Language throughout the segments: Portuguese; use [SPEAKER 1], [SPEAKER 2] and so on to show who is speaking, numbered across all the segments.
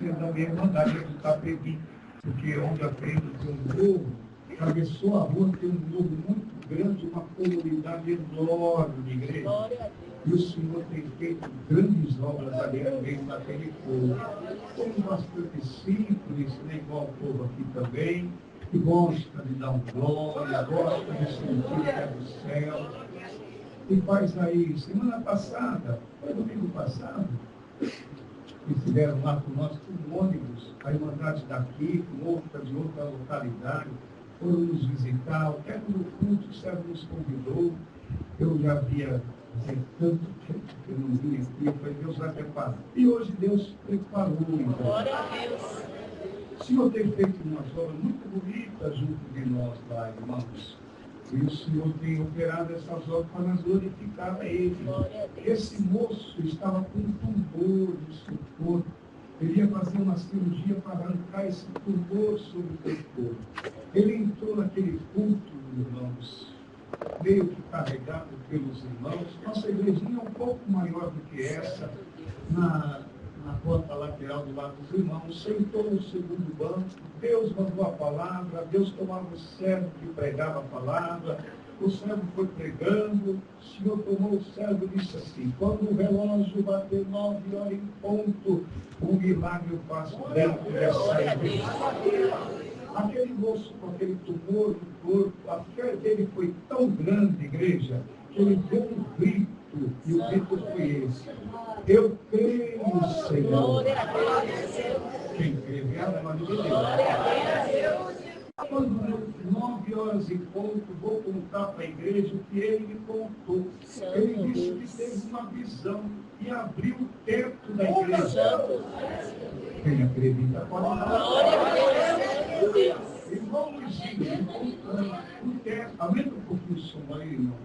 [SPEAKER 1] sendo da minha irmandade do Itapevi, porque onde aprendo tem um morro, atravessou a rua, tem um morro muito grande, uma comunidade enorme de igreja. E o Senhor tem feito grandes obras ali no meio daquele povo. Somos bastante simples, né, igual o povo aqui também, que gosta de dar um glória, gosta de sentir que é do céu. E faz aí, semana passada, foi domingo passado, estiveram lá com nós, com ônibus, a irmandade daqui, com outra de outra localidade, foram nos visitar, até no culto o servo nos convidou. Eu já havia tanto tempo que eu não vim aqui, eu falei, Deus vai preparar. E hoje Deus preparou. Então. Glória a Deus. O Senhor tem feito umas obras muito bonitas junto de nós lá, irmãos. E o Senhor tem operado essas obras para nos glorificar a Ele. Esse moço estava com um tumor no seu corpo. Ele ia fazer uma cirurgia para arrancar esse tumor sobre o seu corpo. Ele entrou naquele culto, irmãos, meio que carregado pelos irmãos. Nossa igrejinha é um pouco maior do que essa, na porta lateral do lado dos irmãos, sentou no segundo banco, Deus mandou a palavra, Deus tomava o servo que pregava a palavra, o servo foi pregando, o Senhor tomou o servo e disse assim, quando o relógio bater 9 horas em ponto, um milagre eu faço dentro dessa igreja. Aquele moço com aquele tumor no corpo, a fé dele foi tão grande, igreja, que ele deu um grito, e o grito foi esse. Eu creio, Senhor. Quem crê, vê a glória de Deus. Quando 9 horas em ponto, vou contar para a igreja o que ele me contou. Ele disse que teve uma visão e abriu o teto da igreja. Quem acredita pode falar. Irmão Luizinho, o teto, aumenta um pouquinho o som aí, irmão.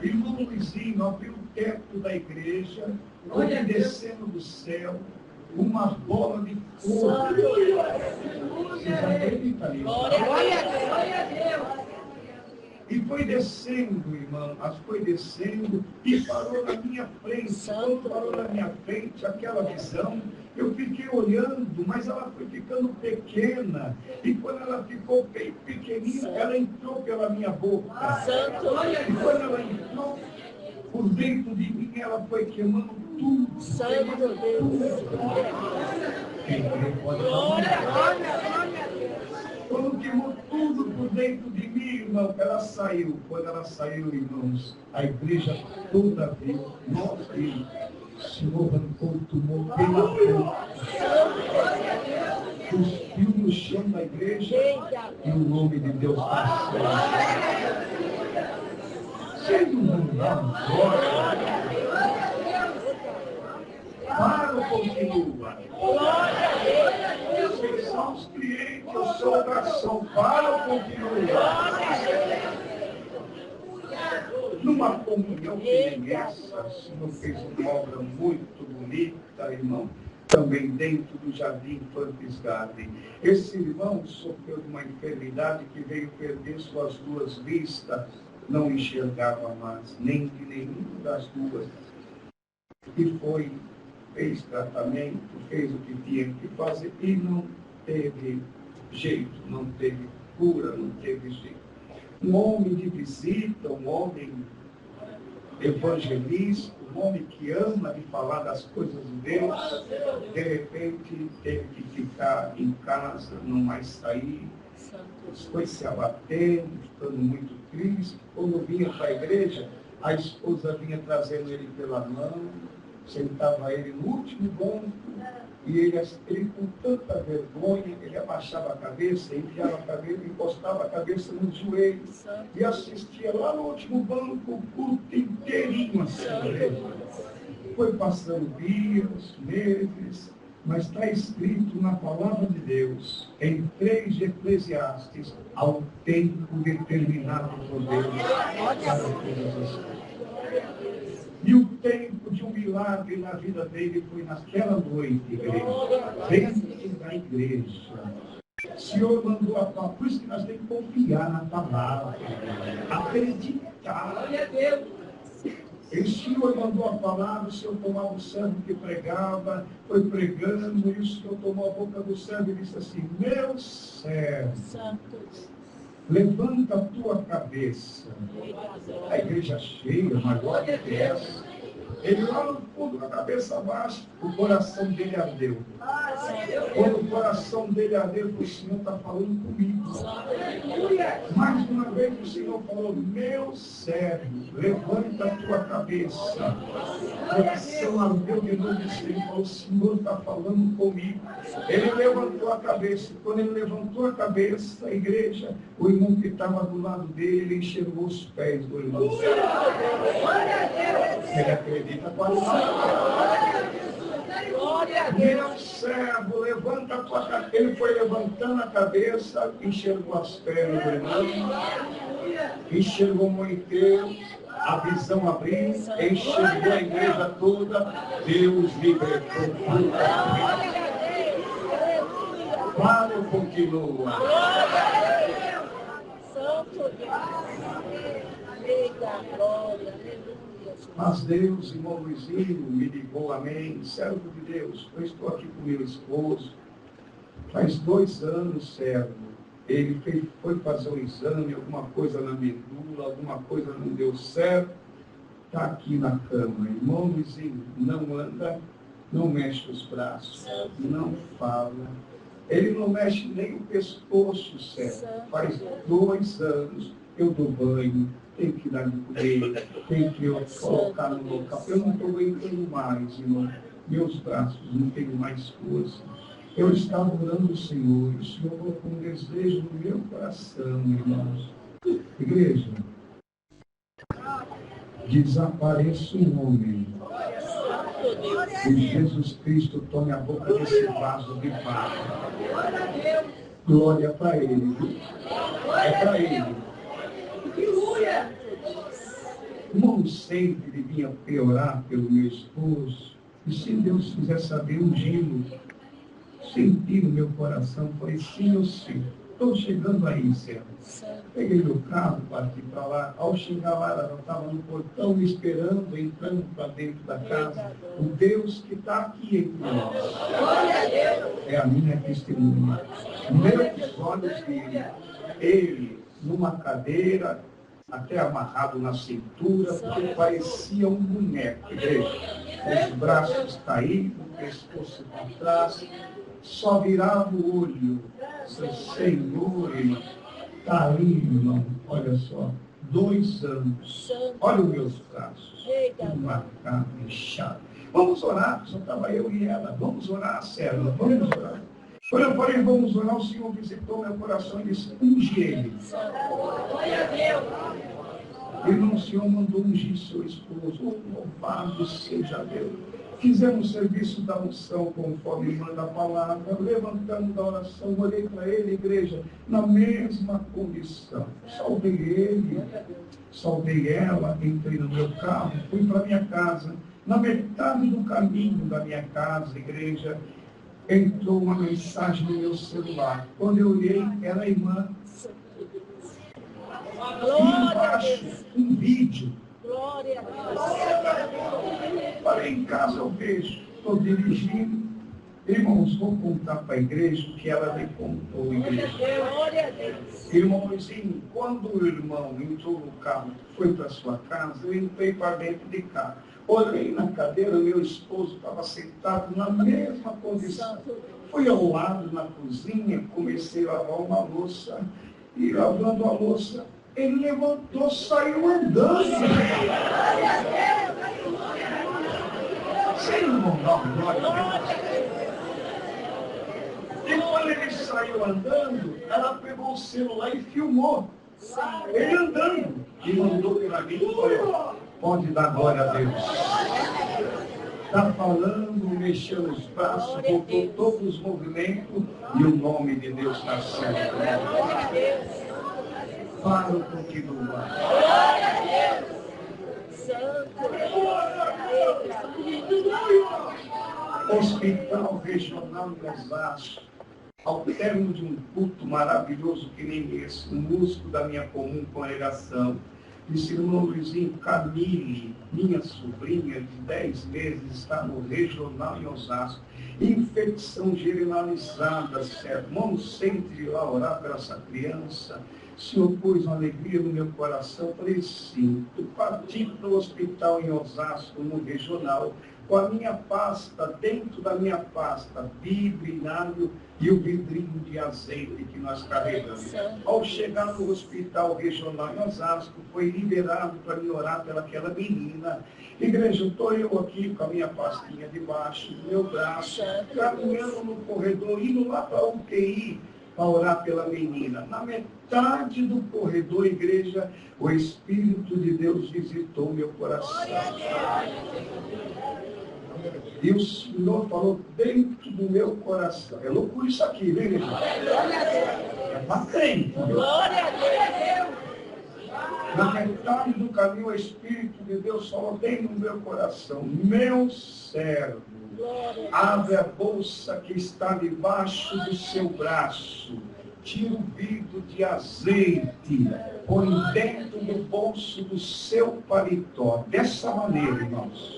[SPEAKER 1] Irmão Luizinho abriu o teto da igreja, onde descendo do céu, umas bolas de fogo. Vocês acreditam nisso? Glória a Deus! E foi descendo, irmão, foi descendo e parou na minha frente. Quando parou na minha frente, aquela visão, eu fiquei olhando, mas ela foi ficando pequena. E quando ela ficou bem pequenina, ela entrou pela minha boca. E quando ela entrou por dentro de mim, ela foi queimando tudo. Santo Deus! Quem crê pode falar. Quando queimou tudo por dentro de mim, irmão, ela saiu. Quando ela saiu, irmãos, a igreja toda viu, nós vimos. O Senhor arrancou o tumor pela frente. Cuspiu no chão da igreja e o nome de Deus está sendo mandado glória. Para ou continua? Glória a Deus. Vocês são os clientes, eu sou o garçom. Para ou continua? Numa comunhão que nem essa, o Senhor fez uma obra muito bonita, irmão, também dentro do Jardim Infantis Garden. Esse irmão sofreu de uma enfermidade que veio perder suas duas vistas, não enxergava mais, nem de nenhuma das duas. E fez tratamento, fez o que tinha que fazer e não teve jeito, não teve cura, não teve jeito. Um homem de visita, um homem evangelista, um homem que ama de falar das coisas de Deus, de repente teve que ficar em casa, não mais sair, foi se abatendo, ficando muito triste. Quando vinha para a igreja, a esposa vinha trazendo ele pela mão, sentava ele no último banco, e ele com tanta vergonha, ele abaixava a cabeça, enfiava a cabeça, encostava a cabeça nos joelhos, e assistia lá no último banco o culto inteirinho assim. Foi passando dias, meses, mas está escrito na palavra de Deus, em 3 de Eclesiastes, ao tempo determinado por Deus para todas as coisas. E o tempo de um milagre na vida dele foi naquela noite, igreja, dentro da igreja. O Senhor mandou a palavra, por isso que nós temos que confiar na palavra, acreditar. E o Senhor mandou a palavra, o Senhor tomava o servo que pregava, foi pregando, e o Senhor tomou a boca do servo e disse assim: meu servo, levanta a tua cabeça. A igreja cheia, maior do que essa. Ele lá no fundo da cabeça baixa, o coração dele ardeu. Quando o coração dele ardeu, o Senhor está falando comigo. Mais uma vez o Senhor falou: meu servo, levanta a tua cabeça. O coração ardeu de novo, o Senhor falou: o Senhor está falando comigo. Ele levantou a cabeça. Quando ele levantou a cabeça, a igreja, o irmão que estava do lado dele, ele enxergou os pés do irmão. Ele acredita com a palavra. Meu servo, levanta a tua cabeça. Ele foi levantando a cabeça, enxergou as pernas do irmão, enxergou o mundo inteiro, a visão abriu, enxergou a igreja toda. Deus libertou. Paulo continua. Santo Deus. Eita, glória, aleluia. Mas Deus, irmão Luizinho, me ligou, amém. Servo de Deus, eu estou aqui com meu esposo. Faz 2 anos, servo. Ele foi fazer um exame, alguma coisa na medula, alguma coisa não deu certo. Está aqui na cama. Irmão Luizinho, não anda, não mexe os braços, não fala. Ele não mexe nem o pescoço, servo. Faz 2 anos. Eu dou banho, tenho que dar de comer, tenho que colocar no local. Eu não estou aguentando mais, irmão. Meus braços não tenho mais força. Eu estava orando o Senhor, e o Senhor colocou um desejo no meu coração, irmãos. Igreja, desapareça um homem. E Jesus Cristo tome a boca desse vaso de barro. Glória para Ele. É para Ele. Não sempre ele vinha orar pelo meu esposo. E se Deus quiser saber, ungí-lo, senti no meu coração, falei: sim, eu sei. Estou chegando aí, servo. Peguei meu carro, parti para lá. Ao chegar lá, ela estava no portão me esperando, entrando para dentro da casa. O Deus que está aqui entre nós é a minha testemunha. Meus olhos dele, ele numa cadeira, até amarrado na cintura, porque parecia um boneco, igreja. Os braços caídos, o pescoço para trás, só virava o olho. Senhor, irmão, está ali, irmão, olha só, 2 anos. Olha os meus braços, tudo marcado, inchado. Vamos orar, só estava eu e ela. Vamos orar, Sérgio, vamos orar. Quando eu falei, vamos orar, o Senhor visitou meu coração e disse: unge ele. Irmão, o Senhor mandou ungir seu esposo. Louvado seja Deus. Fizemos o serviço da unção conforme manda a palavra. Levantamos da oração, olhei para ele, igreja, na mesma condição. Saudei ele, saudei ela, entrei no meu carro, fui para minha casa. Na metade do caminho da minha casa, igreja, entrou uma mensagem no meu celular. Quando eu olhei, era a irmã. E embaixo, um vídeo. Glória a Deus. Parei em casa, eu vejo, estou dirigindo. Irmãos, vou contar para a igreja o que ela me contou, igreja. Glória a Deus. Irmãozinho, quando o irmão entrou no carro, foi para sua casa, eu entrei para dentro de cá. Olhei na cadeira, meu esposo estava sentado na mesma condição. Fui ao lado na cozinha, comecei a lavar uma louça. E lavando a louça, ele levantou, saiu andando. Vocês não vão dar uma glória? E quando ele saiu andando, ela pegou o celular e filmou. Ele andando. E mandou para mim e falou: pode dar glória a Deus. Está falando, mexeu os braços, voltou todos os movimentos e o nome de Deus está certo. Faro continua. Glória a Deus. Hospital Regional de Osasco, ao término de um culto maravilhoso que nem esse, um músico da minha comum congregação Disse, irmão Luizinho, Camille, minha sobrinha de 10 meses, está no regional em Osasco. Infecção generalizada, certo? Vamos sempre lá orar para essa criança. O Senhor pôs uma alegria no meu coração. Falei, sim, eu parti para o hospital em Osasco, no regional, com a minha pasta, dentro da minha pasta, biblinário e o vidrinho de azeite que nós carregamos. Ao chegar no hospital regional em Osasco, foi liberado para me orar pelaquela menina. Igreja, estou eu aqui com a minha pastinha debaixo do meu braço, caminhando no corredor, indo lá para o UTI, para orar pela menina. Na metade do corredor, igreja, o Espírito de Deus visitou meu coração. E o Senhor falou dentro do meu coração. É loucura isso aqui, né, igreja? É para crente. Glória a Deus. Na metade do caminho, o Espírito de Deus falou dentro do meu coração. Meu servo, abre a bolsa que está debaixo do seu braço. Tira o vidro de azeite. Põe dentro do bolso do seu paletó. Dessa maneira, irmãos.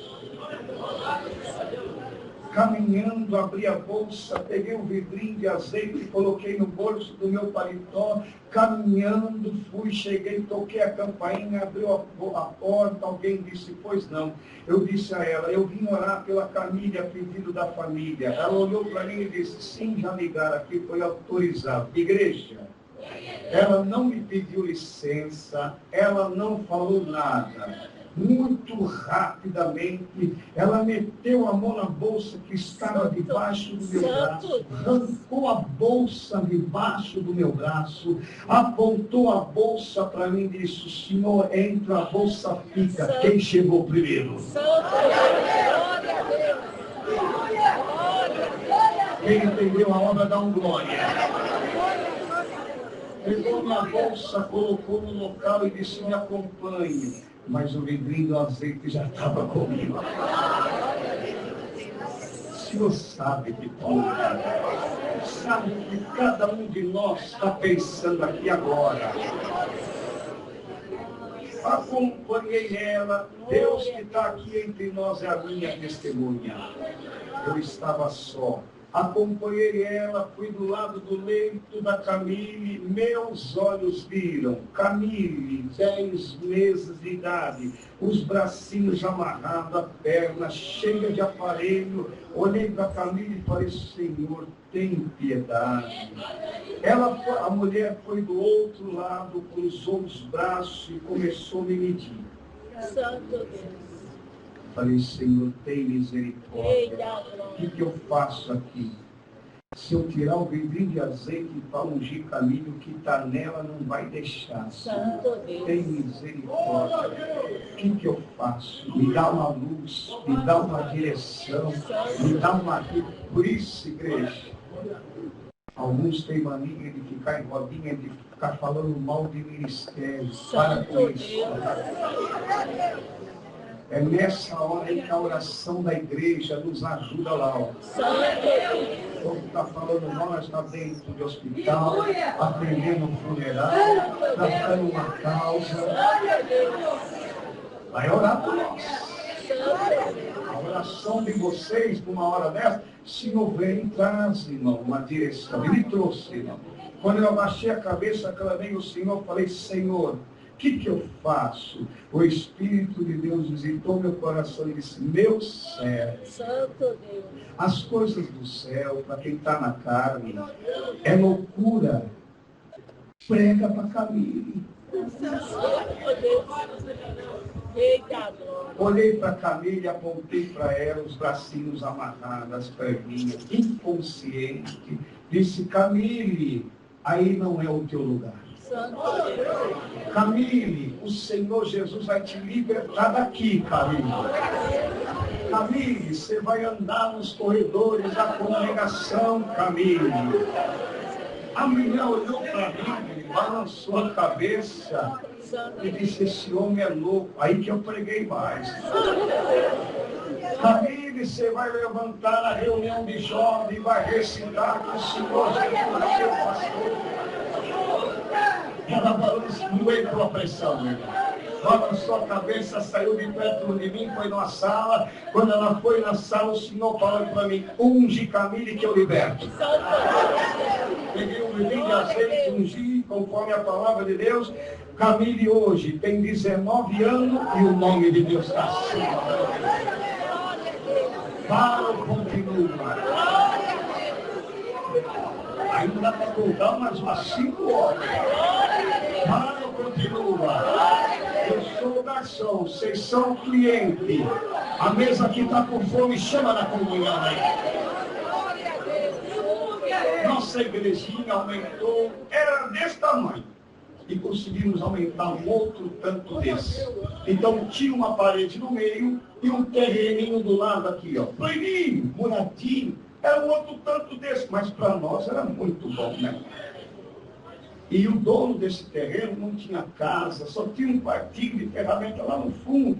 [SPEAKER 1] Caminhando, abri a bolsa, peguei um vidrinho de azeite, coloquei no bolso do meu paletó, caminhando, fui, cheguei, toquei a campainha, abriu a porta, alguém disse, pois não. Eu disse a ela, eu vim orar pela Camille a pedido da família. Ela olhou para mim e disse, sim, já ligaram aqui, foi autorizado. Igreja, ela não me pediu licença, ela não falou nada. Muito rapidamente, ela meteu a mão na bolsa que estava debaixo do meu braço, arrancou a bolsa debaixo do meu braço, apontou a bolsa para mim e disse, o senhor entra, a bolsa fica. Quem chegou primeiro? Quem entendeu a obra, dá um glória. Pegou minha bolsa, colocou no local e disse, me acompanhe. Mas o vidrinho do azeite já estava comigo. O Senhor sabe de tudo. Sabe o que cada um de nós está pensando aqui agora. Acompanhei ela. Deus que está aqui entre nós é a minha testemunha. Eu estava só. Acompanhei ela, fui do lado do leito da Camille, meus olhos viram. Camille, 10 meses de idade, os bracinhos amarrados, a perna cheia de aparelho. Olhei para a Camille e falei, Senhor, tem piedade. A mulher foi do outro lado, cruzou os braços e começou a me medir. Santo Deus. Falei, Senhor, tem misericórdia. O que eu faço aqui? Se eu tirar o vidrinho de azeite para ungir Camille, o que está nela não vai deixar. Senhor, tem misericórdia. O que eu faço? Me dá uma luz, me dá uma direção, me dá uma vida. Por isso, igreja, alguns têm mania de ficar em rodinha, de ficar falando mal de ministério. Para com isso. É nessa hora que a oração da igreja nos ajuda lá. Quando está falando mal, está dentro do hospital, atendendo um funeral, tratando uma causa. Vai orar por nós. A oração de vocês, por uma hora dessa, Senhor, vem e traz, irmão, uma direção. Ele trouxe, irmão. Quando eu abaixei a cabeça, clamei o Senhor, falei, Senhor, o que eu faço? O Espírito de Deus visitou meu coração e disse, meu servo, Santo Deus. As coisas do céu, para quem está na carne, é loucura. Prega para Camille. Olhei para Camille, apontei para ela, os bracinhos amarrados, as perninhas, inconsciente. Disse, Camille, aí não é o teu lugar. Camille, o Senhor Jesus vai te libertar daqui, Camille. Camille, você vai andar nos corredores da congregação, Camille. A mulher olhou para mim, balançou a cabeça e disse, esse homem é louco. Aí que eu preguei mais. Camille, você vai levantar na reunião de jovens e vai recitar que o Senhor Jesus é seu pastor. Ela falou isso, não entrou a pressão, meu irmão. Balançou a cabeça, saiu de perto de mim, foi na sala. Quando ela foi na sala, o Senhor falou para mim: unge Camille que eu liberto. Peguei um vidrinho de azeite, ungi, conforme a palavra de Deus. Camille hoje tem 19 anos e o nome de Deus está acima. Para o continua. Ainda dá para contar umas 5 horas. Para o continua. Eu sou garçom, vocês são cliente. A mesa que está com fome, chama na comunhão aí. Nossa igrejinha aumentou, era desse tamanho. E conseguimos aumentar um outro tanto desse. Então tinha uma parede no meio e um terreninho do lado aqui, ó. Planinho, muradinho. Era um outro tanto desse, mas para nós era muito bom, né? E o dono desse terreno não tinha casa, só tinha um quartinho de ferramenta lá no fundo.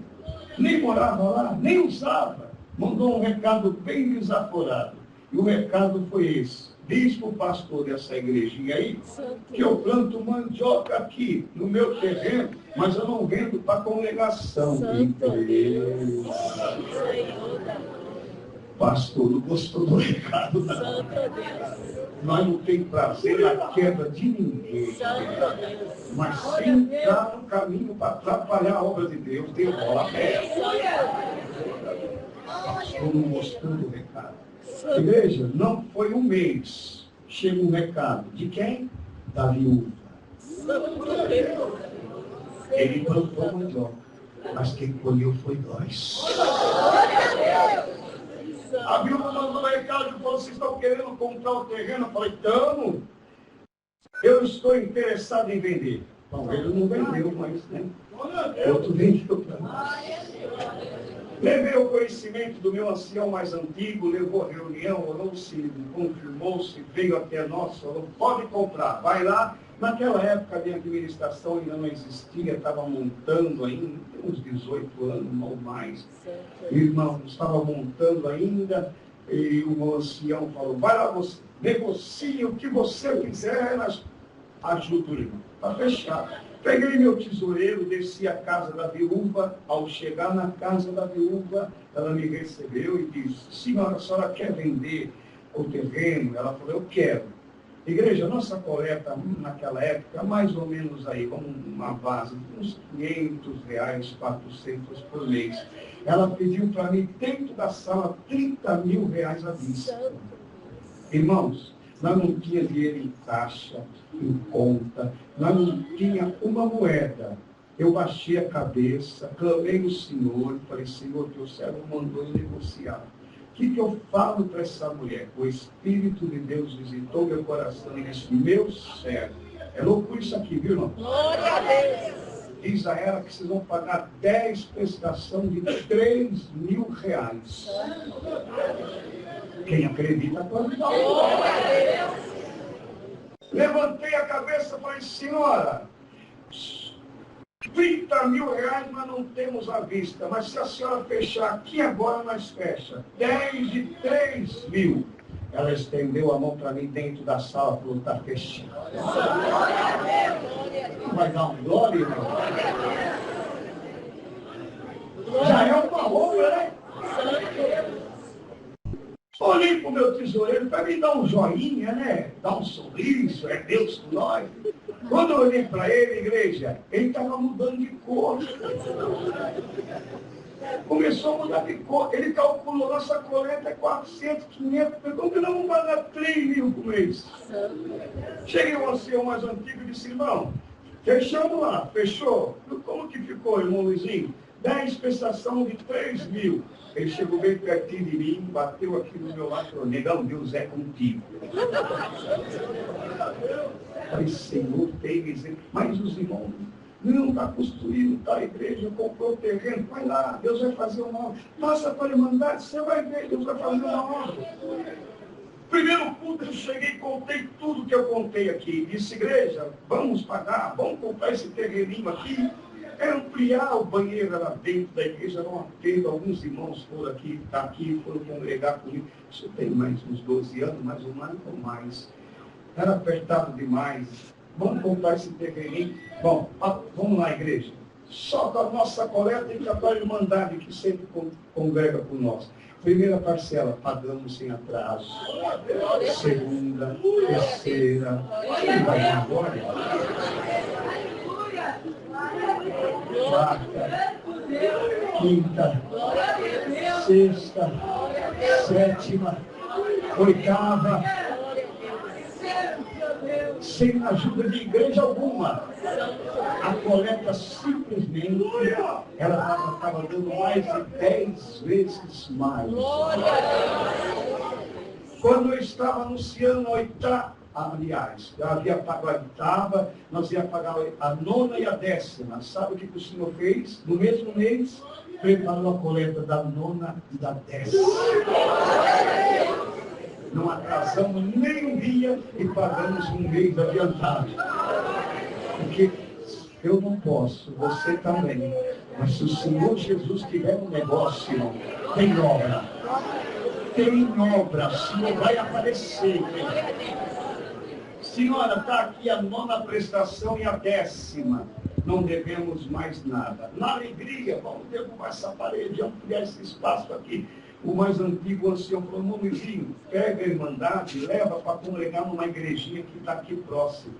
[SPEAKER 1] Nem morava lá, nem usava. Mandou um recado bem desaforado. E o recado foi esse: diz para o pastor dessa igrejinha aí que eu planto mandioca aqui no meu terreno, mas eu não vendo para a congregação. Pastor, não gostou do recado, não. Nós não temos prazer na queda de ninguém. Mas se entrar no caminho para atrapalhar a obra de Deus, dê bola aberta. Pastor, não gostou do recado. Igreja, não foi um mês. Chega um recado. De quem? Da viúva. Ele plantou mandioca, mas quem colheu foi nós. A viúva mandou um recado e falou: vocês estão querendo comprar o terreno? Eu falei: estamos. Eu estou interessado em vender. Bom, ele não vendeu, mas né? Outro vendeu para nós. Levei o conhecimento do meu ancião mais antigo, levou a reunião, orou-se, confirmou-se, veio até nós, falou: pode comprar, vai lá. Naquela época a minha administração ainda não existia, estava montando ainda, uns 18 anos ou mais. Irmão, estava montando ainda, e o meu ancião falou: vai lá, você negocie o que você quiser, mas ajuda o irmão, para fechar. Peguei meu tesoureiro, desci a casa da viúva. Ao chegar na casa da viúva, ela me recebeu e disse: senhora, a senhora quer vender o terreno? Ela falou: eu quero. Igreja, nossa coleta naquela época, mais ou menos aí, como uma base, uns R$500, 400 por mês. Ela pediu para mim, dentro da sala, R$30.000 à vista. Irmãos, nós não tinha dinheiro em caixa, em conta, nós não tinha uma moeda. Eu baixei a cabeça, clamei no Senhor, falei: Senhor, teu servo mandou eu negociar. O que eu falo para essa mulher? O Espírito de Deus visitou meu coração e disse: meu servo. É loucura isso aqui, viu, irmão? Glória a Deus. Diz a ela que vocês vão pagar 10 prestação de R$3.000. Quem acredita pode dar. Levantei a cabeça e falei: senhora, R$30.000 nós não temos à vista, mas se a senhora fechar aqui agora, nós fecha 10 de 3.000. Ela estendeu a mão para mim dentro da sala e falou: está fechado. Vai dar um glória, irmão? Já é uma obra, né? Olhei para o meu tesoureiro para me dar um joinha, né? Dar um sorriso, é Deus com nós. Quando eu olhei para ele, igreja, ele estava mudando de cor. Começou a mudar de cor. Ele calculou: nossa coleta é 400, 500. Como que nós vamos pagar 3.000 por mês? Cheguei ao ancião mais antigo e disse: irmão, fechamos lá, fechou? Como que ficou, irmão Luizinho? 10 prestação de 3.000. Ele chegou bem pertinho de mim, bateu aqui no meu lado e falou: negão, Deus é contigo. Falei: Senhor, tem misericórdia. Mas os irmãos, não está construindo, está a igreja, comprou o terreno, vai lá, Deus vai fazer uma obra. Passa para a Irmandade, você vai ver, Deus vai fazer uma obra. Primeiro culto, eu cheguei e contei tudo que eu contei aqui. Disse: igreja, vamos pagar, vamos comprar esse terreninho aqui. É ampliar o banheiro lá dentro da igreja, não atendo. Alguns irmãos foram aqui, foram congregar comigo. Isso tem mais uns 12 anos, mais ou mais. Era apertado demais. Vamos comprar esse terreninho. Bom, vamos lá, igreja. só da nossa coleta e da Irmandade, que sempre congrega com nós. Primeira parcela, pagamos sem atraso. Segunda, terceira, agora. Quarta, quinta, sexta, sétima, oitava, sem ajuda de igreja alguma. A coleta simplesmente, ela estava dando mais de 10 vezes mais. Quando eu estava anunciando a oitava, aliás, eu havia pago a oitava, nós ia pagar a nona e a 10ª. Sabe o que o Senhor fez? No mesmo mês, preparou a coleta da nona e da 10ª. Não atrasamos nem um dia e pagamos um mês adiantado. Porque eu não posso, você também. Mas se o Senhor Jesus tiver um negócio, tem obra. Tem obra, o Senhor vai aparecer. Senhora, está aqui a nona prestação e a 10ª. Não devemos mais nada. Na alegria, vamos derrubar essa parede, ampliar esse espaço aqui. O mais antigo ancião falou, Momizinho, pega a Irmandade e leva para congregar numa igrejinha que está aqui próximo.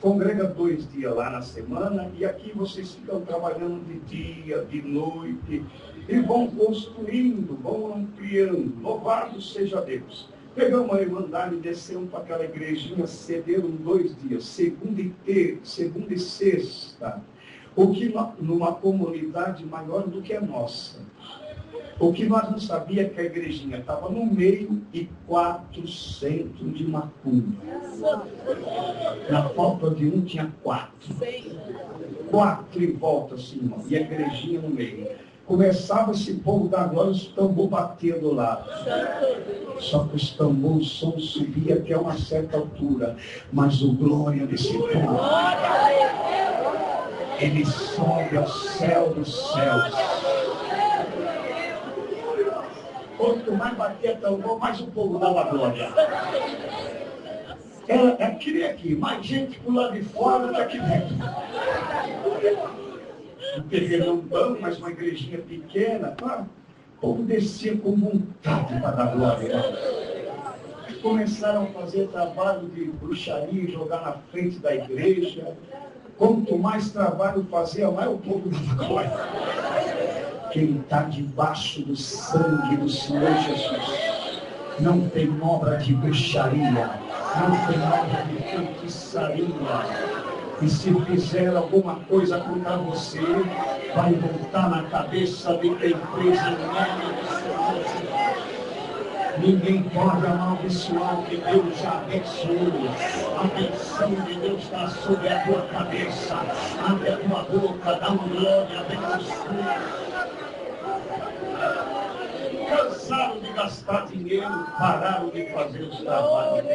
[SPEAKER 1] Congrega 2 dias lá na semana e aqui vocês ficam trabalhando de dia, de noite e vão construindo, vão ampliando. Louvado seja Deus. Pegamos a Irmandade e descemos para aquela igrejinha, cederam 2 dias, segunda e sexta. O que numa comunidade maior do que a nossa. O que nós não sabíamos é que a igrejinha estava no meio e 4 centros de macumba. Na falta de um tinha 4. 4 em volta, assim, irmão, e a igrejinha no meio. Começava esse povo da glória, os tambores batendo lá. Só que os tambores, o som subia até uma certa altura. Mas o glória desse povo, ele sobe ao céu dos céus. Quanto mais batia tambor, mais o povo dava glória. Ela queria aqui, mais gente por lá de fora do que aqui dentro. Um terrenão bom, mas uma igrejinha pequena, o povo descia com vontade para dar glória. Começaram a fazer trabalho de bruxaria, jogar na frente da igreja. Quanto mais trabalho fazia, mais o povo dava glória. Quem está debaixo do sangue do Senhor Jesus não tem obra de bruxaria, não tem obra de feitiçaria. E se fizer alguma coisa contra você, vai voltar na cabeça de quem fez em nome do Senhor Jesus. Ninguém pode amaldiçoar o que Deus já abençoou. A benção de Deus está sobre a tua cabeça. Abre a tua boca, dá uma glória, abençoa. Cansaram de gastar dinheiro, pararam de fazer os trabalhos.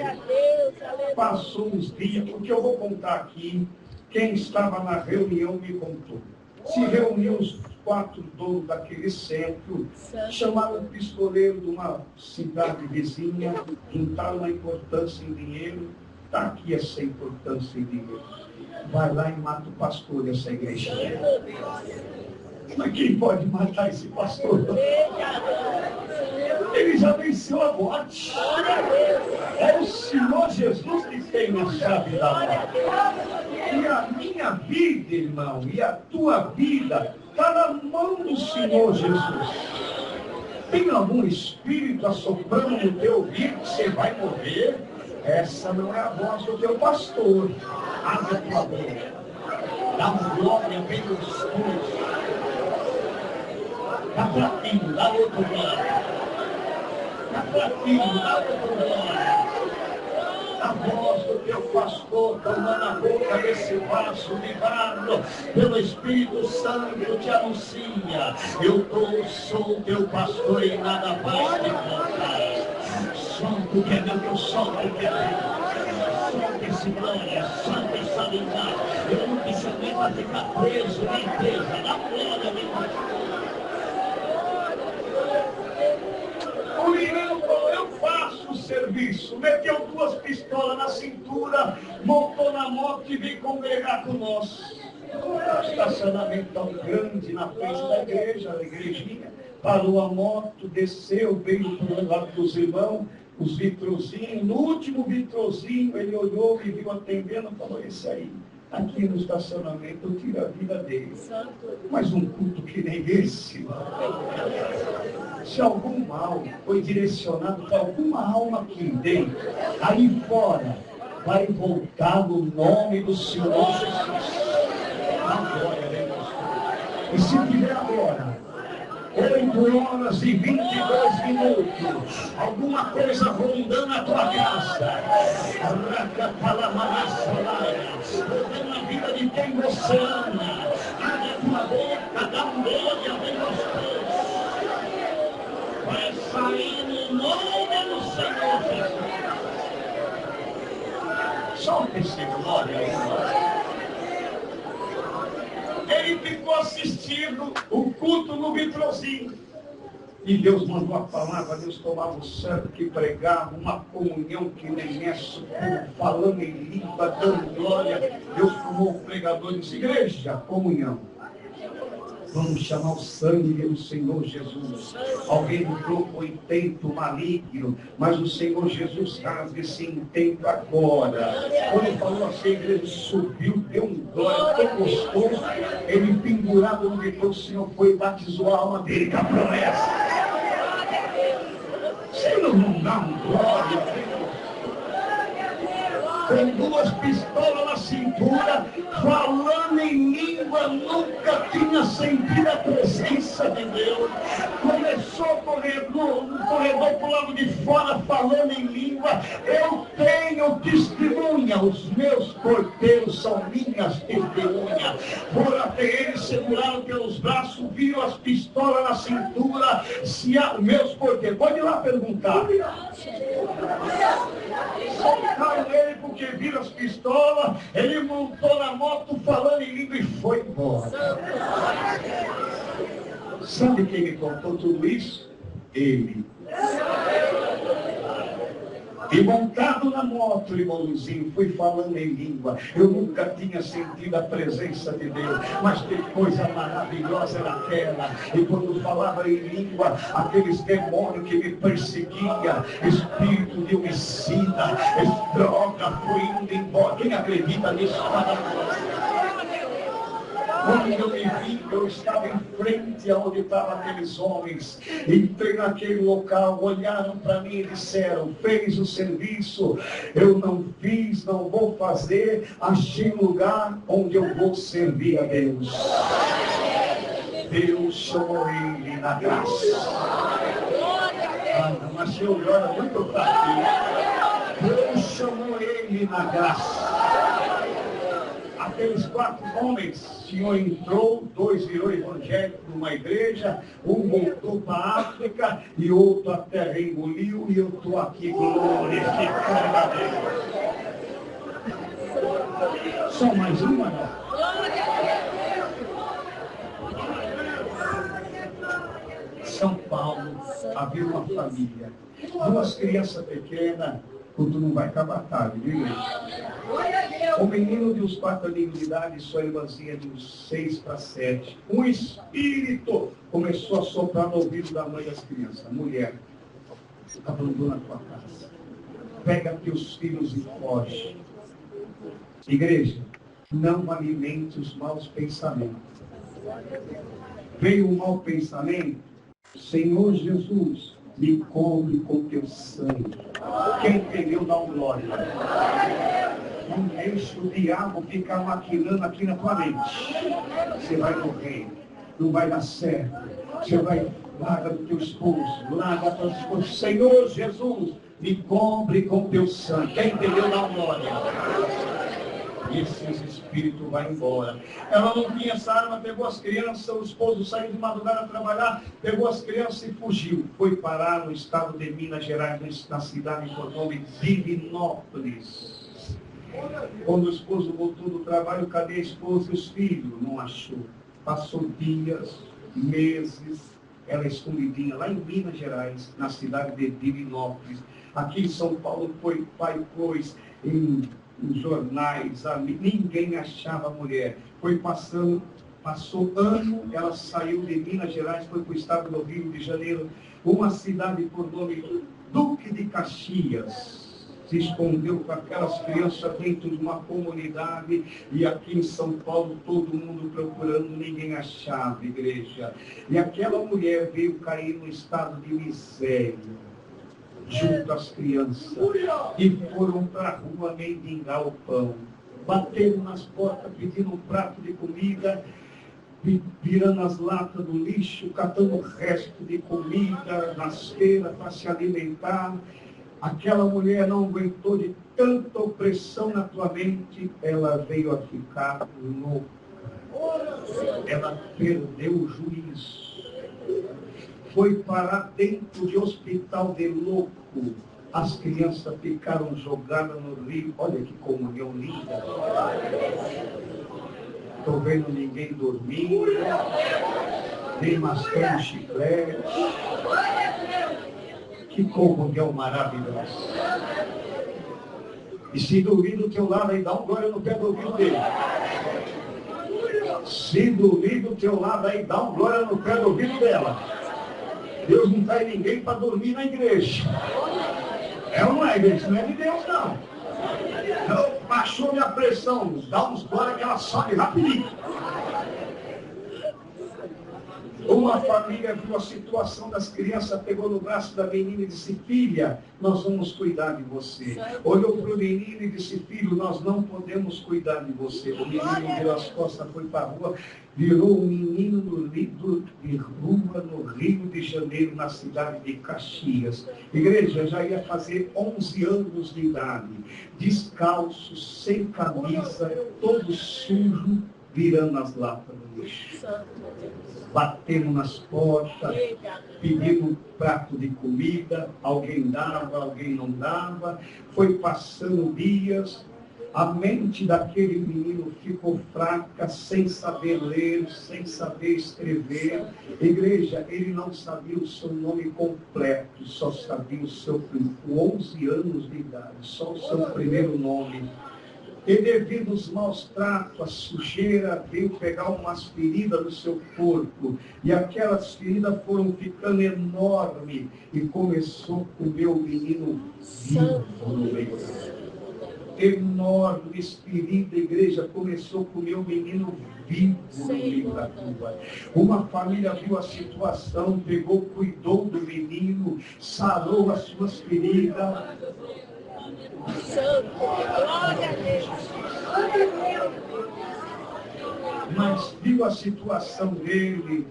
[SPEAKER 1] Passou uns dias, porque eu vou contar aqui, quem estava na reunião me contou. Se reuniu os 4 donos daquele centro, chamaram o pistoleiro de uma cidade vizinha, juntaram uma importância em dinheiro, está aqui essa importância em dinheiro. Vai lá e mata o pastor dessa igreja. Mas quem pode matar esse pastor? Ele já venceu a morte. É o Senhor Jesus que tem a chave da morte. E a minha vida, irmão, e a tua vida está na mão do Senhor Jesus. Tem algum espírito assoprando no teu ouvido que você vai morrer? Essa não é a voz do teu pastor. Abre a tua boca. Dá uma glória bem gostosa. Dá pra ti, dá outro glória. Dá pra ti, dá outro glória. A voz do teu pastor tomando a boca desse vaso de barro, pelo Espírito Santo te anuncia: eu sou teu pastor e nada vai te faltar. Solta o que é meu, eu solto o que é meu. Solta esse glória, solta essa linda. Eu não te chamei para ficar preso na igreja, na glória de Deus. O menino falou: eu faço o serviço. Meteu 2 pistolas na cintura, montou na moto e veio congregar com nós. Um estacionamento tão grande na frente da igreja, a igrejinha. Parou a moto, desceu, veio para o lado dos irmãos, os vitrozinhos. No último vitrozinho, ele olhou e viu atendendo e falou: esse aí, aqui no estacionamento, eu tiro a vida dele. Mas um culto que nem esse, se algum mal foi direcionado para alguma alma aqui dentro, aí fora, vai voltar no nome do Senhor Jesus. Agora, e se tiver agora 8h22, alguma coisa rondando a tua casa, rondando a vida de quem você ama, abre a tua boca, dá um glória bem gostoso, vai sair no nome do Senhor Jesus. Solta esse glória aí. Ele ficou assistindo o culto no vitrozinho. E Deus mandou a palavra, Deus tomava o santo que pregava, uma comunhão que nem essa, o povo falando em língua, dando glória. Deus tomou o pregador e disse: igreja, comunhão. Vamos chamar o sangue do Senhor Jesus. Alguém lutou com intento maligno, mas o Senhor Jesus rasga esse intento agora. Quando ele falou assim, a igreja subiu, deu um glória tão gostoso. Ele pendurado no meio, o Senhor foi e batizou a alma dele com a promessa. Você não dá um glória, com duas pistolas na cintura, falando em língua, nunca tinha sentido a presença de Deus. Começou a correr no corredor para o lado de fora, falando em língua. Eu tenho testemunha, os meus porteiros são minhas testemunhas. Foram até ele, seguraram pelos braços, viram as pistolas na cintura, se há meus porteiros. Pode ir lá perguntar. Soltaram ele porque viram as pistolas, ele montou na moto falando em língua e foi embora. Sabe quem me contou tudo isso? Ele. E montado na moto, irmãozinho, fui falando em língua. Eu nunca tinha sentido a presença de Deus, mas que coisa maravilhosa era aquela. E quando falava em língua, aqueles demônios que me perseguiam, espírito de homicida, droga, foi indo embora. Quem acredita nisso? Quando eu me vi, eu estava em frente aonde estavam aqueles homens. Entrei naquele local, olharam para mim e disseram: fez o serviço. Eu não fiz, não vou fazer. Achei um lugar onde eu vou servir a Deus. Deus chamou ele na graça. Ah, não, mas eu olho muito para aqui. Deus chamou ele na graça. Aqueles 4 homens, o Senhor entrou, 2 virou evangélico numa igreja, um voltou para a África e outro a terra engoliu, e eu estou aqui glorificando a Deus. Só mais uma, não? São Paulo, havia uma família, 2 crianças pequenas. Tudo não vai acabar tarde, viu? O menino de uns 4 aninhos de idade, sua irmãzinha de uns 6 para 7. Um espírito começou a soprar no ouvido da mãe das crianças. Mulher, abandona a tua casa. Pega teus filhos e foge. Igreja, não alimente os maus pensamentos. Veio um mau pensamento, Senhor Jesus, me cobre com teu sangue. Quem entendeu, dá um glória. Não deixe o diabo ficar maquinando aqui na tua mente. Você vai morrer, não vai dar certo. Você vai, larga do teu esposo, larga da tua esposa. Senhor Jesus, me cobre com teu sangue. Quem entendeu, dá um glória. E esses espíritos vão embora. Ela não tinha essa arma, pegou as crianças, o esposo saiu de madrugada a trabalhar, pegou as crianças e fugiu. Foi parar no estado de Minas Gerais, na cidade por nome Divinópolis. Quando o esposo voltou do trabalho, cadê a esposa e os filhos? Não achou. Passou dias, meses, ela escondidinha lá em Minas Gerais, na cidade de Divinópolis. Aqui em São Paulo foi pai, pois, em nos jornais, ninguém achava a mulher. Passou ano, ela saiu de Minas Gerais, foi para o estado do Rio de Janeiro, uma cidade por nome Duque de Caxias. Se escondeu com aquelas crianças dentro de uma comunidade, e aqui em São Paulo todo mundo procurando, ninguém achava, igreja. E aquela mulher veio cair no estado de miséria, junto às crianças, e foram para a rua mendigar o pão. Bateram nas portas pedindo um prato de comida, virando as latas do lixo, catando o resto de comida nas feiras para se alimentar. Aquela mulher não aguentou de tanta opressão na tua mente, ela veio a ficar louca. Ela perdeu o juízo. Foi parar dentro de hospital de louco. As crianças ficaram jogadas no rio. Olha que comunhão linda. Estou vendo ninguém dormindo, nem mascando chiclete. Que comunhão maravilhosa. E se dormir do teu lado, aí dá um glória no pé do ouvido dele. Se dormir do teu lado, aí dá um glória no pé do ouvido dela. Deus não traz ninguém para dormir na igreja. É ou não é, igreja? Não é de Deus, não. Então, baixou minha pressão. Dá uns glória que ela sobe rapidinho. Uma família viu a situação das crianças, pegou no braço da menina e disse: filha, nós vamos cuidar de você. Olhou para o menino e disse: filho, nós não podemos cuidar de você. O menino virou as costas, foi para a rua, virou um menino de rua no Rio de Janeiro, na cidade de Caxias. Igreja, já ia fazer 11 anos de idade, descalço, sem camisa, todo sujo, virando as latas do lixo. Batendo nas portas, pedindo um prato de comida, alguém dava, alguém não dava. Foi passando dias, a mente daquele menino ficou fraca, sem saber ler, sem saber escrever. Igreja, ele não sabia o seu nome completo, só sabia com 11 anos de idade, só o seu primeiro nome. E devido aos maus tratos, a sujeira, veio pegar umas feridas no seu corpo. E aquelas feridas foram ficando enormes. E começou a comer o menino vivo no meio. Enormes feridas, igreja, começou a comer o menino vivo no meio da rua. Uma família viu a situação, pegou, cuidou do menino, sarou as suas feridas.
[SPEAKER 2] Glória a Deus.
[SPEAKER 1] Mas viu a situação dele,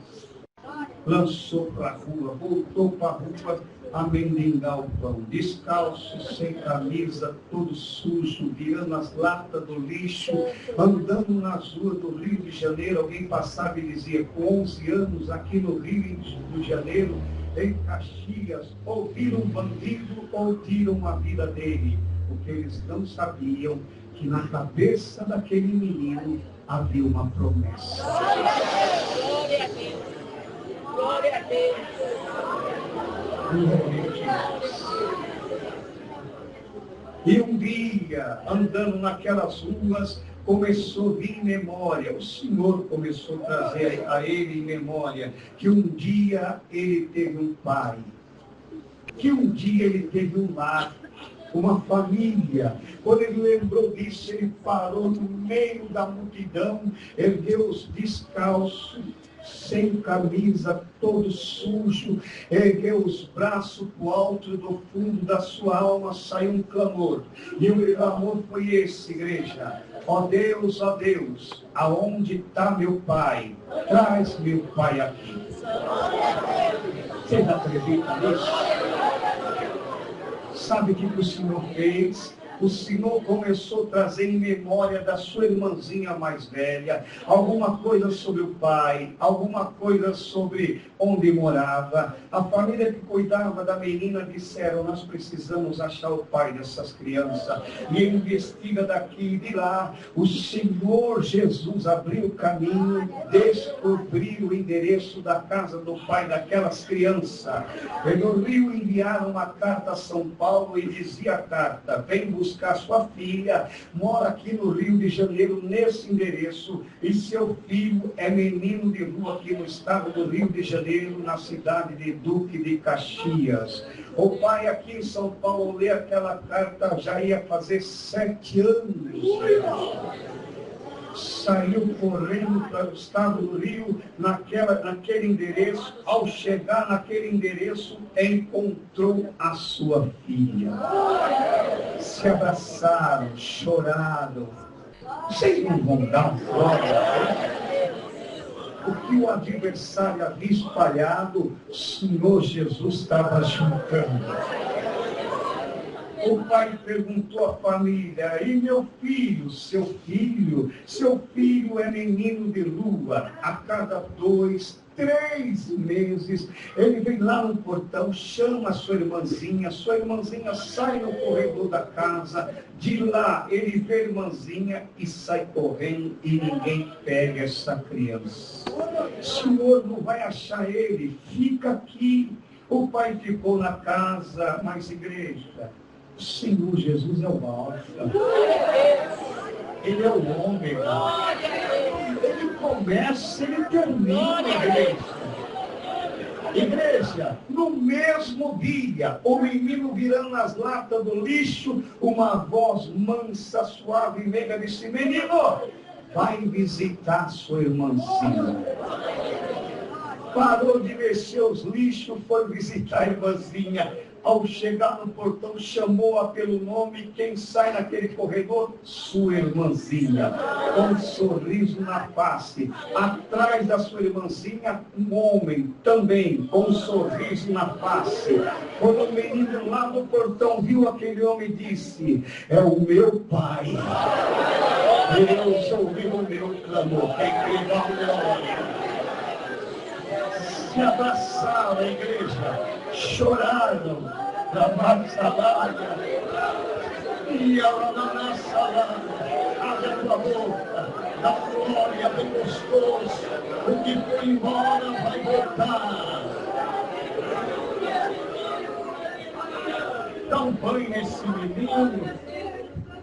[SPEAKER 1] lançou para a rua, voltou para a rua a mendigar o pão, descalço, sem camisa, todo sujo, virando as latas do lixo, andando nas ruas do Rio de Janeiro. Alguém passava e dizia: com 11 anos aqui no Rio de Janeiro, em Caxias, ou viram um bandido ou tiram a vida dele. Porque eles não sabiam que na cabeça daquele menino havia uma promessa.
[SPEAKER 2] Glória a Deus. Glória a Deus.
[SPEAKER 1] Glória a Deus. E um dia, andando naquelas ruas, começou a vir em memória, o Senhor começou a trazer a ele em memória, que um dia ele teve um pai, que um dia ele teve um lar, uma família. Quando ele lembrou disso, ele parou no meio da multidão, ergueu os descalços, sem camisa, todo sujo, ergueu os braços para o alto, do fundo da sua alma saiu um clamor. E o clamor foi esse, igreja: ó Deus, aonde está meu pai? Traz meu pai aqui. Vocês acreditam nisso? Sabe o que o Senhor fez? O Senhor começou a trazer em memória da sua irmãzinha mais velha alguma coisa sobre o pai, alguma coisa sobre onde morava. A família que cuidava da menina disseram: nós precisamos achar o pai dessas crianças. E investiga daqui e de lá. O Senhor Jesus abriu o caminho, descobriu o endereço da casa do pai daquelas crianças. E no Rio enviaram uma carta a São Paulo e dizia a carta: vem buscar buscar sua filha, mora aqui no Rio de Janeiro, nesse endereço, e seu filho é menino de rua aqui no estado do Rio de Janeiro, na cidade de Duque de Caxias. O pai aqui em São Paulo lê aquela carta, já ia fazer 7 anos. Saiu correndo para o estado do Rio, naquele endereço. Ao chegar naquele endereço, encontrou a sua filha. Se abraçaram, choraram. Vocês não vão dar glória? O que o adversário havia espalhado, o Senhor Jesus estava juntando. O pai perguntou à família: e meu filho, seu filho é menino de lua. A cada 2, 3 meses, ele vem lá no portão, chama a sua irmãzinha sai no corredor da casa, de lá ele vê a irmãzinha e sai correndo e ninguém pega essa criança. O senhor não vai achar ele, fica aqui. O pai ficou na casa, mas igreja, o Senhor Jesus é o alfa. Ele é o ômega. Ele começa, ele termina, igreja. Igreja, no mesmo dia, o menino virando as latas do lixo, uma voz mansa, suave e meiga disse: menino, vai visitar sua irmãzinha. Parou de mexer os lixos, foi visitar a irmãzinha. Ao chegar no portão, chamou-a pelo nome. Quem sai naquele corredor? Sua irmãzinha, com um sorriso na face. Atrás da sua irmãzinha, um homem também com um sorriso na face. Quando o menino lá no portão viu aquele homem, disse: é o meu pai. Deus ouviu o meu clamor. Quem crê, dá glória. Se abraçaram a igreja, choraram, da salada, e ela na salada, abre a tua boca, dá glória, bem gostoso, o que foi embora vai voltar. Dá um banho nesse menino,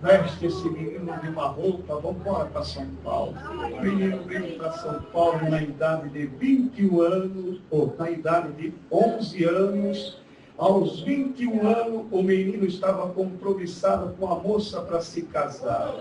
[SPEAKER 1] veste esse menino de uma roupa, vamos embora para São Paulo. O menino veio para São Paulo na idade de 21 anos, ou na idade de 11 anos. Aos 21 anos, o menino estava compromissado com a moça para se casar.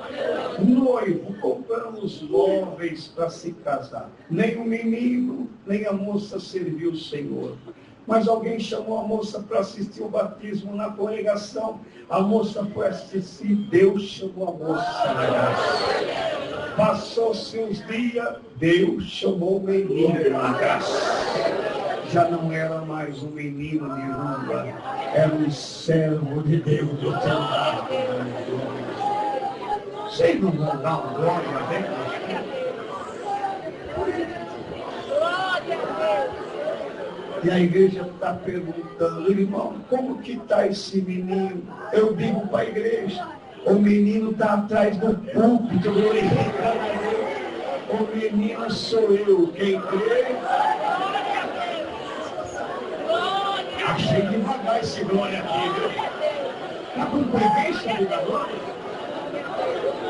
[SPEAKER 1] Noivo, compramos móveis para se casar. Nem o menino, nem a moça serviu o Senhor. Mas alguém chamou a moça para assistir o batismo na congregação. A moça foi assistir, Deus chamou a moça na graça. Passou-se uns dias, Deus chamou o menino na graça. Já não era mais um menino de rua, era um servo de Deus do teu lado. Vocês não vão dar uma glória a Deus? E a igreja está perguntando: irmão, como que está esse menino? Eu digo para a igreja: o menino está atrás do púlpito, glorificando a Deus. O menino sou eu, quem crê. Achei devagar esse glória aqui, viu? Está com preguiça de dar glória?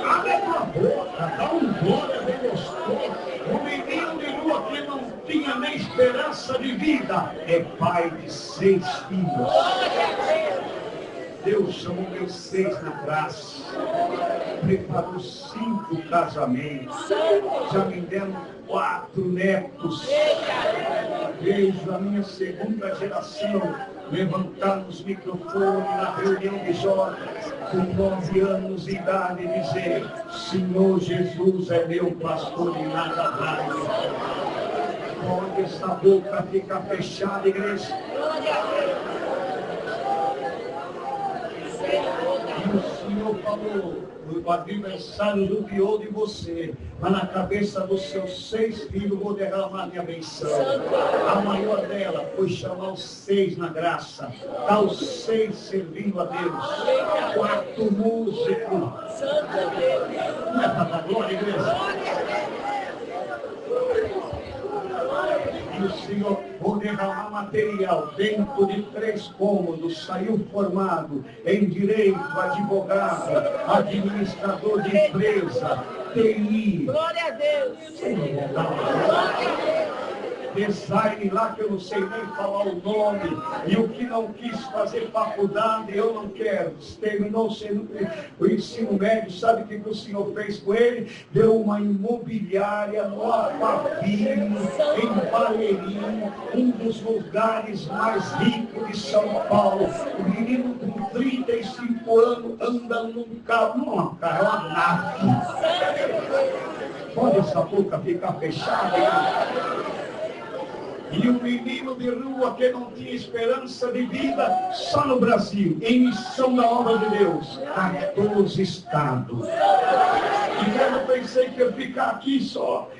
[SPEAKER 1] Abre a tua boca, dá um glória bem gostoso. O menino de lua que não tinha nem esperança de vida é pai de 6 filhos. Deus chamou meus 6 na graça. Preparou 5 casamentos. Já me deram 4 netos. Vejo a minha 2ª geração levantar os microfones na reunião de jovens com 9 anos de idade e dizer: Senhor Jesus é meu pastor e nada mais. Pode essa boca ficar fechada, igreja. E o Senhor falou: o adversário judiou de você, mas na cabeça dos seus 6 filhos vou derramar minha benção. A maior dela foi chamar os 6 na graça. Está os 6 servindo a Deus. 4 músicos. Não é para dar glória, igreja? E o Senhor, vou derramar material dentro de 3 cômodos, saiu formado em direito, advogado, administrador de empresa, TI.
[SPEAKER 2] Glória a Deus.
[SPEAKER 1] Design lá que eu não sei nem falar o nome, e o que não quis fazer faculdade, eu não quero. Terminou o ensino médio, sabe o que o Senhor fez com ele? Deu uma imobiliária no Alphaville, em Baleirinho, um dos lugares mais ricos de São Paulo. O menino com 35 anos anda num carro, uma nave. Pode essa boca ficar fechada? E um menino de rua que não tinha esperança de vida, só no Brasil, em missão da obra de Deus, 14 estados. E eu pensei que eu ia ficar aqui só.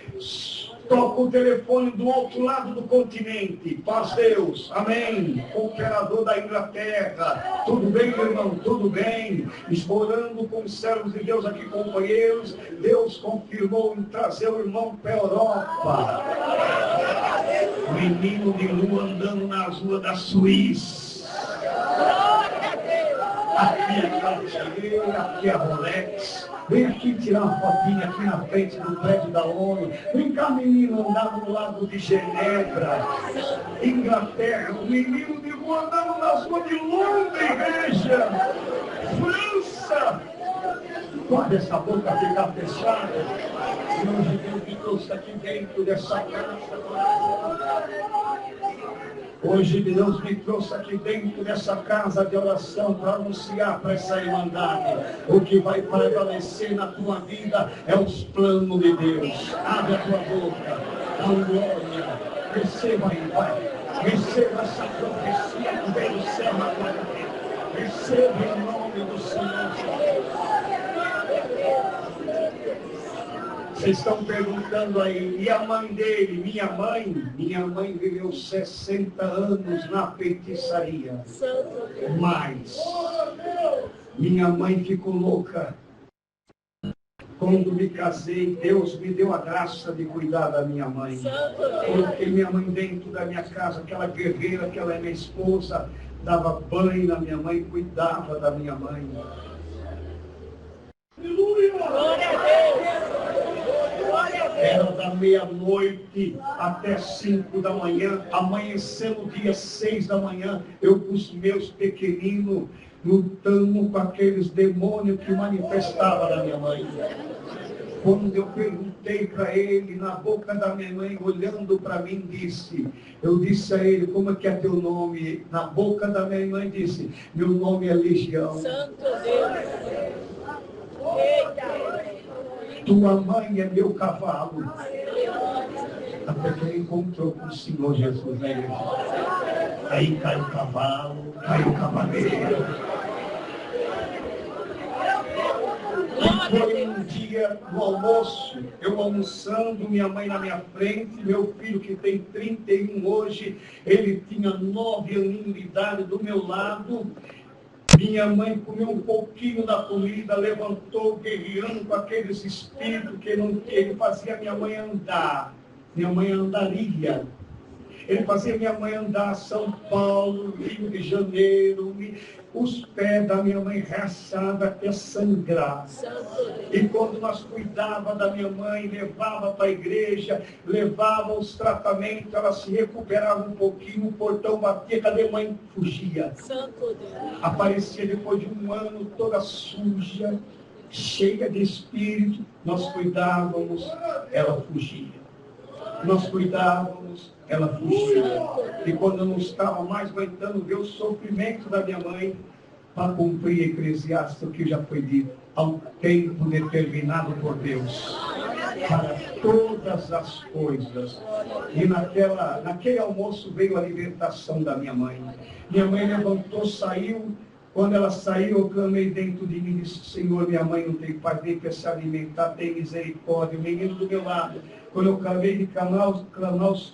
[SPEAKER 1] Toca o telefone do outro lado do continente. Paz Deus, amém. Operador da Inglaterra. Tudo bem, irmão? Tudo bem. Explorando com os servos de Deus aqui, companheiros. Deus confirmou em trazer o irmão para a Europa. Menino de lua andando nas ruas da Suíça. Aqui é Cartier, aqui é Rolex. Vem aqui tirar uma fotinha aqui na frente do prédio da ONU. Vem cá, menino, andando no lago de Genebra, Inglaterra. O menino de rua andando nas ruas de Londres, igreja. França. Pode essa boca ficar fechada. E hoje Deus me trouxe aqui dentro dessa casa. Hoje Deus me trouxe aqui dentro dessa casa de oração para anunciar para essa irmandade. O que vai prevalecer na tua vida é os planos de Deus. Abre a tua boca, dá glória, receba aí, vai. Receba essa profecia que vem do céu na tua vida. Receba em nome do Senhor Jesus. Vocês estão perguntando aí, e a mãe dele? Minha mãe viveu 60 anos na feitiçaria. Mas minha mãe ficou louca. Quando me casei, Deus me deu a graça de cuidar da minha mãe. Coloquei minha mãe dentro da minha casa, aquela guerreira que ela é minha esposa, dava banho na minha mãe, cuidava da minha mãe. Aleluia!
[SPEAKER 2] Glória a Deus.
[SPEAKER 1] Era da meia-noite até 5 da manhã, amanhecendo dia 6 da manhã, eu com os meus pequeninos, lutando com aqueles demônios que manifestavam na minha mãe. Quando eu perguntei para ele, na boca da minha mãe, olhando para mim, eu disse a ele, como é que é teu nome? Na boca da minha mãe disse, meu nome é Legião.
[SPEAKER 2] Santo Deus. Eita.
[SPEAKER 1] Tua mãe é meu cavalo. Até que ele encontrou com o Senhor Jesus na igreja. Aí cai o cavalo, cai o cavaleiro. E foi um dia no almoço, eu almoçando, minha mãe na minha frente, meu filho que tem 31 hoje, ele tinha 9 aninhos de idade do meu lado. Minha mãe comeu um pouquinho da comida, levantou, guerreando com aqueles espíritos que ele fazia minha mãe andar. Minha mãe andaria. Ele fazia minha mãe andar São Paulo, Rio de Janeiro, os pés da minha mãe raçados até sangrar. E quando nós cuidava da minha mãe, levava para a igreja, levava os tratamentos, ela se recuperava um pouquinho, o portão batia, cadê mãe? Fugia. Aparecia depois de um ano toda suja, cheia de espírito, nós cuidávamos, ela fugia. Nós cuidávamos, ela fugia. E quando eu não estava mais aguentando ver o sofrimento da minha mãe, para cumprir Eclesiastes, que já foi dito, há um tempo determinado por Deus para todas as coisas. E naquele almoço veio a libertação da minha mãe. Minha mãe levantou, saiu. Quando ela saiu, eu clamei dentro de mim e disse, Senhor, minha mãe não tem pai, nem quer se alimentar, tem misericórdia. O menino do meu lado, quando eu acabei de clamar, o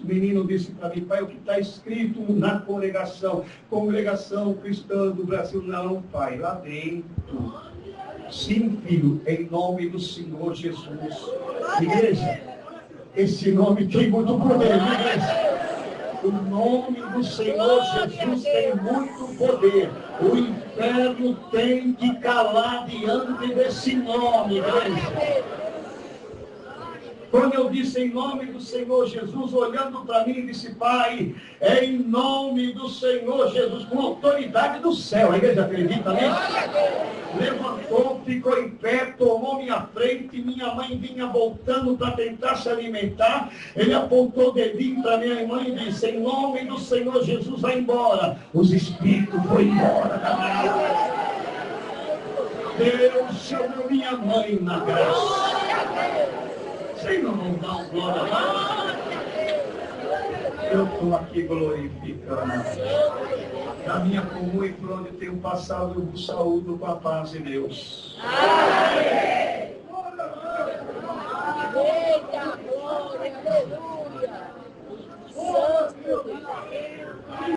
[SPEAKER 1] menino disse para mim, pai, o que está escrito na congregação cristã do Brasil? Não, pai, lá dentro. Sim, filho, em nome do Senhor Jesus. Igreja, esse nome tem muito poder, igreja. O nome do Senhor Jesus tem muito poder. O inferno tem que calar diante desse nome, igreja. Quando eu disse em nome do Senhor Jesus, olhando para mim, disse, Pai, é em nome do Senhor Jesus, com autoridade do céu. A igreja acredita nisso? Levantou, ficou em pé, tomou minha frente, minha mãe vinha voltando para tentar se alimentar. Ele apontou o dedinho para minha irmã e disse, em nome do Senhor Jesus, vai embora. Os espíritos foram embora da minha alma. Deus chamou minha mãe na graça. Senhor, não dá um glória lá. Eu estou aqui glorificando. Na minha comum e por onde tenho passado, eu vos saúdo com a paz de Deus.